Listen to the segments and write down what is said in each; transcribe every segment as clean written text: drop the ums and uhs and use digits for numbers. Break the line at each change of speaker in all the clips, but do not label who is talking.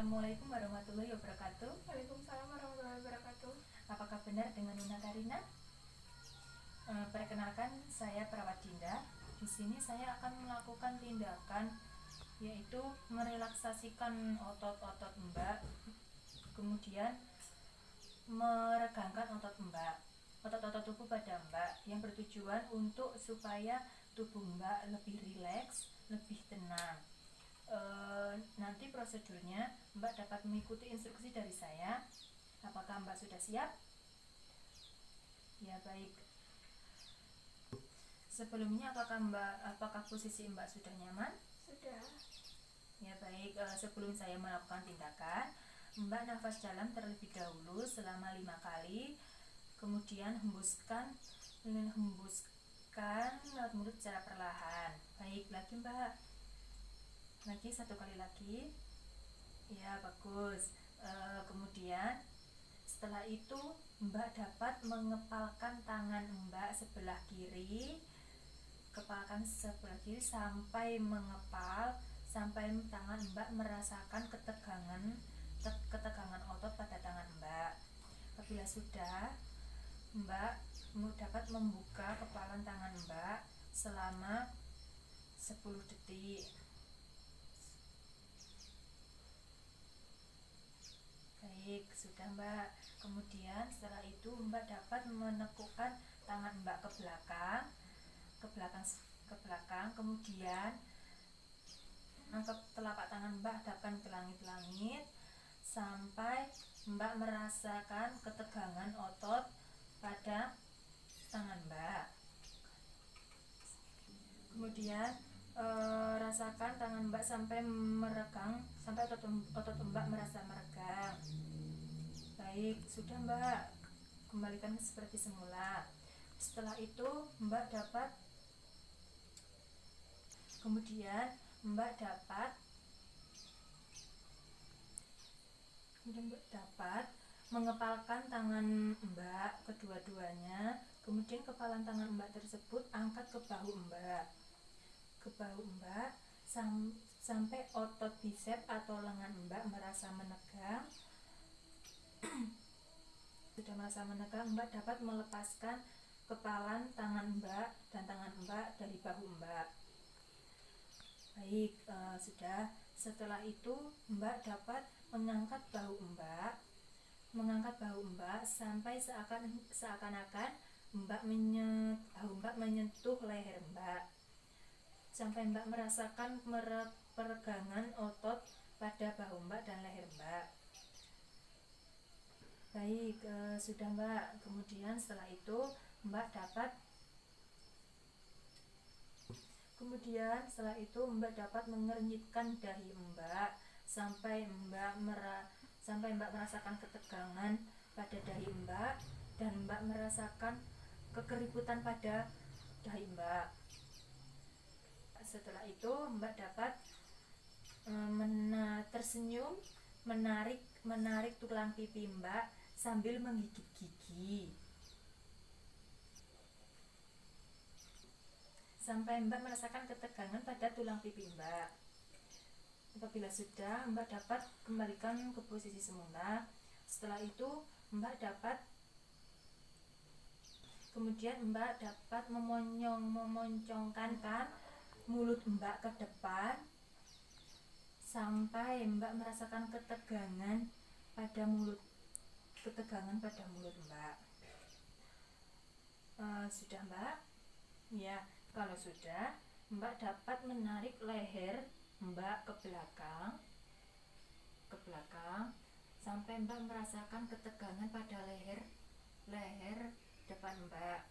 Assalamualaikum warahmatullahi wabarakatuh.
Waalaikumsalam warahmatullahi wabarakatuh.
Apakah benar dengan Nuna Karina? Perkenalkan, saya Perawat Dinda. Di sini saya akan melakukan tindakan yaitu merelaksasikan otot-otot Mbak, kemudian meregangkan otot Mbak, otot-otot tubuh pada Mbak, yang bertujuan untuk supaya tubuh Mbak lebih rileks, lebih tenang. Nanti prosedurnya Mbak dapat mengikuti instruksi dari saya. Apakah Mbak sudah siap? Ya, baik. Sebelumnya apakah posisi Mbak sudah nyaman?
Sudah.
Ya, baik. Sebelum saya melakukan tindakan, Mbak nafas dalam terlebih dahulu selama 5 kali, kemudian hembuskan lewat mulut secara perlahan. Baik, lagi Mbak. Lagi 1 kali lagi. Ya, bagus. Kemudian setelah itu Mbak dapat mengepalkan tangan Mbak sebelah kiri, sampai mengepal, sampai tangan Mbak merasakan ketegangan otot pada tangan Mbak. Apabila sudah, Mbak dapat membuka kepalan tangan Mbak selama 10 detik. Baik, sudah Mbak. Kemudian setelah itu Mbak dapat menekukkan tangan Mbak ke belakang, kemudian angkat telapak tangan Mbak hadapkan ke langit-langit sampai Mbak merasakan ketegangan otot pada tangan Mbak. Kemudian rasakan tangan Mbak sampai meregang, sampai otot Mbak merasa meregang. Baik, sudah Mbak, kembalikan seperti semula. Setelah itu Mbak dapat mengepalkan tangan Mbak kedua-duanya. Kemudian kepalan tangan Mbak tersebut angkat ke bahu Mbak sampai otot bisep atau lengan Mbak merasa menegang. Sudah merasa menegang, Mbak dapat melepaskan kepalan tangan Mbak dan tangan Mbak dari bahu Mbak. Baik, sudah. Setelah itu Mbak dapat mengangkat bahu Mbak sampai seakan-akan bahu Mbak menyentuh leher Mbak, sampai Mbak merasakan peregangan otot pada bahu Mbak dan leher Mbak. Baik, sudah Mbak. Kemudian setelah itu Mbak dapat mengernyitkan dahi Mbak sampai Mbak merasakan ketegangan pada dahi Mbak dan Mbak merasakan kekeriputan pada dahi Mbak. Setelah itu Mbak dapat tersenyum, menarik tulang pipi Mbak sambil menggigit gigi sampai Mbak merasakan ketegangan pada tulang pipi Mbak. Apabila sudah, Mbak dapat kembalikan ke posisi semula. Setelah itu Mbak dapat memoncongkan mulut Mbak ke depan sampai Mbak merasakan ketegangan pada mulut Mbak. Sudah Mbak? Ya, kalau sudah, Mbak dapat menarik leher Mbak ke belakang sampai Mbak merasakan ketegangan pada leher depan Mbak.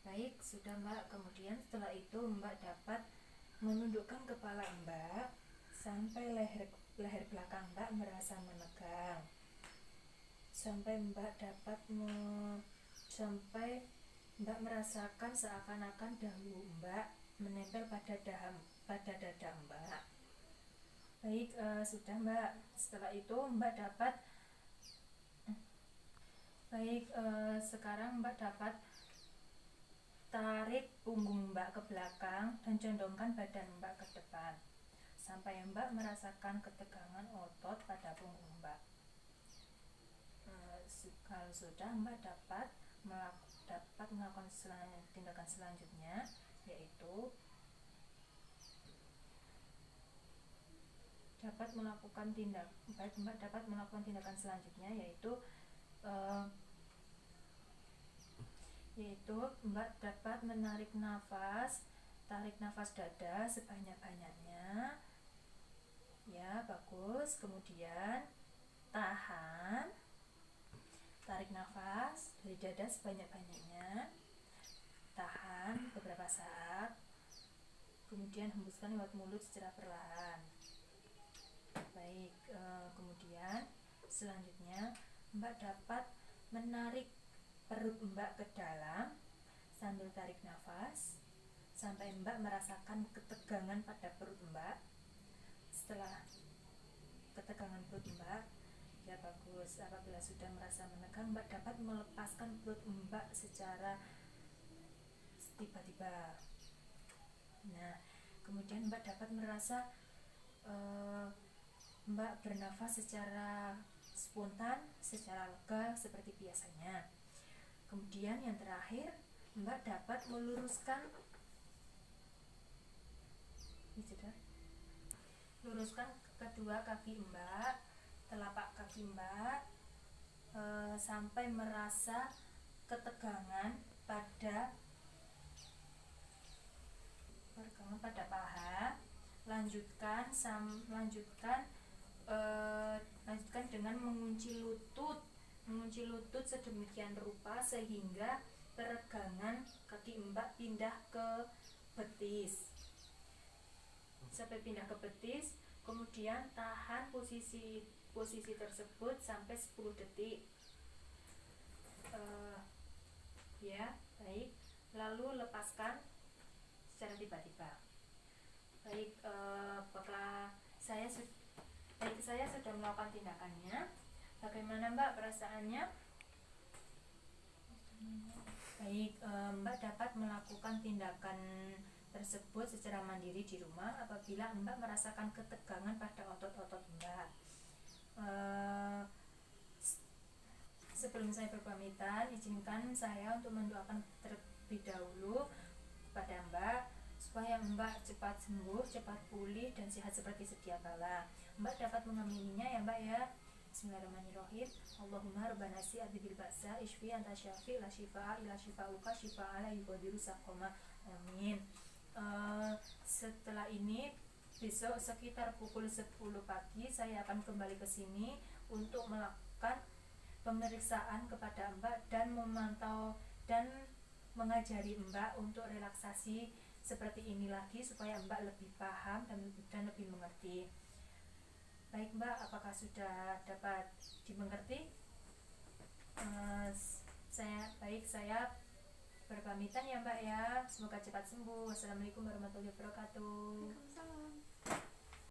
Baik, sudah Mbak. Kemudian setelah itu Mbak dapat menundukkan kepala Mbak sampai leher belakang Mbak merasa menegang, sampai Mbak merasakan seakan-akan dahu Mbak menempel pada dada Mbak. Baik, sudah Mbak. Setelah itu Mbak dapat sekarang Mbak dapat tarik punggung Mbak ke belakang dan condongkan badan Mbak ke depan sampai Mbak merasakan ketegangan otot pada punggung Mbak. Kalau sudah, Mbak dapat melakukan tindakan selanjutnya, yaitu Mbak dapat melakukan tindakan selanjutnya yaitu Mbak dapat tarik nafas dada sebanyak-banyaknya. Ya, bagus. Kemudian tahan, tarik nafas dari dada sebanyak-banyaknya, tahan beberapa saat, kemudian hembuskan lewat mulut secara perlahan. Baik, kemudian selanjutnya Mbak dapat menarik perut Mbak ke dalam sambil tarik nafas sampai Mbak merasakan ketegangan pada perut Mbak. Setelah ketegangan perut Mbak, ya bagus, apabila sudah merasa menegang, Mbak dapat melepaskan perut Mbak secara tiba-tiba. Nah, kemudian Mbak dapat merasa Mbak bernafas secara spontan, secara lega seperti biasanya. Kemudian yang terakhir, Mbak dapat meluruskan kedua kaki Mbak, telapak kaki Mbak, sampai merasa ketegangan pada paha. Lanjutkan dengan mengunci lutut sedemikian rupa sehingga peregangan kaki Mbak pindah ke betis. Sampai pindah ke betis, kemudian tahan posisi tersebut sampai 10 detik. Ya, baik. Lalu lepaskan secara tiba-tiba. Baik, apakah saya sudah melakukan tindakannya. Bagaimana Mbak perasaannya? Baik, Mbak dapat melakukan tindakan tersebut secara mandiri di rumah apabila Mbak merasakan ketegangan pada otot-otot Mbak. Sebelum saya berpamitan, izinkan saya untuk mendoakan terlebih dahulu pada Mbak supaya Mbak cepat sembuh, cepat pulih dan sehat seperti sedia kala. Mbak dapat mengamininya ya Mbak ya. Bismillahirrahmanirrahim. Allahumma rabbana bil ba'sa ishfi anta syafi la shifaa illa shifauka shifaa la yughadiru saqama. Amin. Setelah ini besok sekitar pukul 10 pagi saya akan kembali ke sini untuk melakukan pemeriksaan kepada Mbak dan memantau dan mengajari Mbak untuk relaksasi seperti ini lagi supaya Mbak lebih paham dan lebih mengerti. Baik Mbak, apakah sudah dapat dimengerti? Saya berpamitan ya Mbak ya. Semoga cepat sembuh. Wassalamualaikum warahmatullahi wabarakatuh.
Waalaikumsalam.